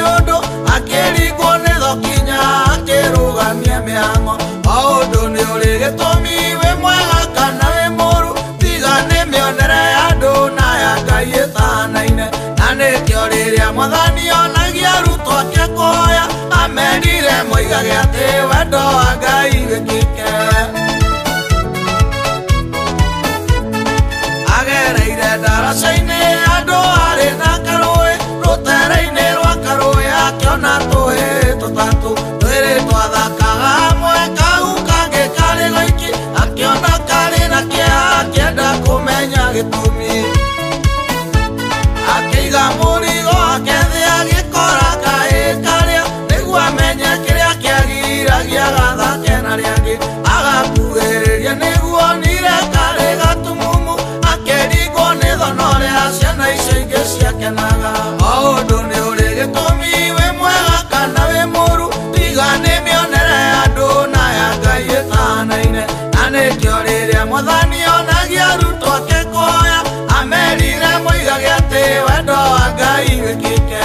undu akirigwo ni thokinya akirugamia mihango maundu ni uri gitumi wi mwega kana wi muru tiga ni mionere ya andu na ya Ngai itanaine na nikio riria Mwathani onagia arutwo ake kuhoya amerire moigage ati wendo wa Ngai wikike agereire ndaraca-ini andu ari na karui rutere-ini rwa karui akiona tuhi tutatu twiri twathakaga hamwe kau kangi kari goiki akiona kari na kĩeha akienda kumenya gĩtũmi akiiga mũrigo akethi agĩkora kaĩ karĩa nĩguo amenye kĩrĩa kĩagiragia gathake na rĩangĩ agakuhĩrĩria nĩguo onire karĩ gatumumu akĩringwo nĩ thono rĩa ciana icio ingĩ ciakenaga maũndũ nĩ ũrĩ gĩtũmi wĩ mwega kana wĩ mũru tiga nĩ mĩonere ya andũ na ya Ngai ĩtanaine na nĩkĩo rĩrĩa Mwathani onagia arutwo ake kũhoya amerire moigage atĩ wendo wa Ngai wĩkĩke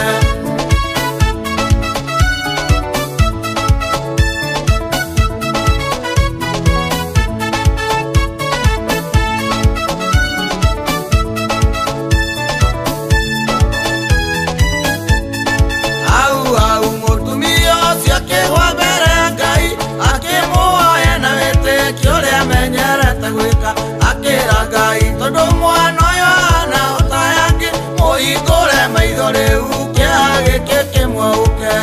mũtumia ũcio akĩgwa mbere ya Ngai akĩmũhoya na wĩtĩkio ũrĩa amenyerete gwĩka akĩra Ngai tondũ mwana ũyũ ahana o ta yangĩ mũhingũre maitho rĩu kĩeha gĩkĩ kĩmweũke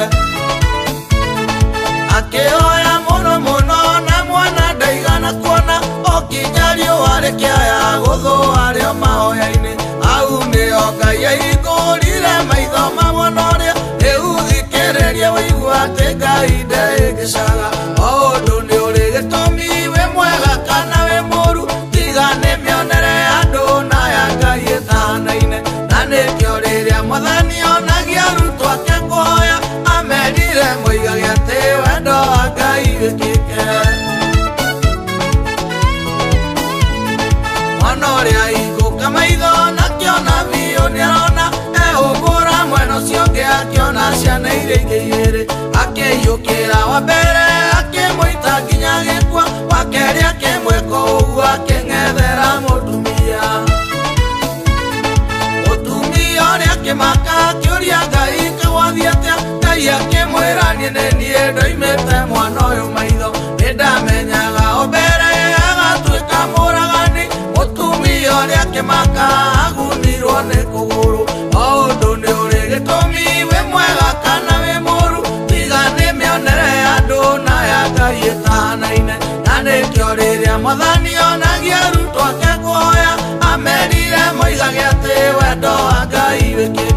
akĩhoya mũno mũno na mwana ndaigana kuona o kinya riũa rĩkĩaya gũthũa rĩo mahoya-inĩ au nĩo Ngai ahingũrire maitho ma mwana ũrĩa rĩu thikĩrĩria wĩigua atĩ Ngai ndegĩcaga maũndũ nĩ ũrĩ gĩtũmi wĩ mwega kana wĩ mũru tiga nĩ mĩonere ya andũ na ya Ngai ĩtanaine na nĩkĩo rĩrĩa Mwathani onagia arutwo ake kũhoya amerire moigage atĩ wendo wa Ngai wĩkĩke mwana ũrĩa ahingũka maitho nakĩona biũ nĩarona ehũmbũra mwena ũcio ũngĩ akĩona ciana iria ingĩ igĩrĩ akĩiyũkĩra wa mbere akĩmũita nginya gĩkua wa kerĩ akĩmwĩka ũguo akĩng'ethera mũtumia ũrĩa akĩmaka akĩũria Ngai kĩgwathiĩ atĩa Ngai akĩmwĩra niĩ nĩ niĩ ndoimĩte mwana ũyũ maitho nĩndamenyaga o mbere agatuĩka mũragani mũtumia ũrĩa akĩmaka agunirwo nĩ kũgũrũ maũndũ nĩ ũrĩ gĩtũmi wĩ mwega kana wĩ mũru tiga nĩ mĩonere ya andũ na ya Ngai ĩtanaine na nĩkĩo rĩrĩa Mwathani onagia arutwo ake kũhoya amerire moigage atĩ wendo wa Ngai wĩkĩke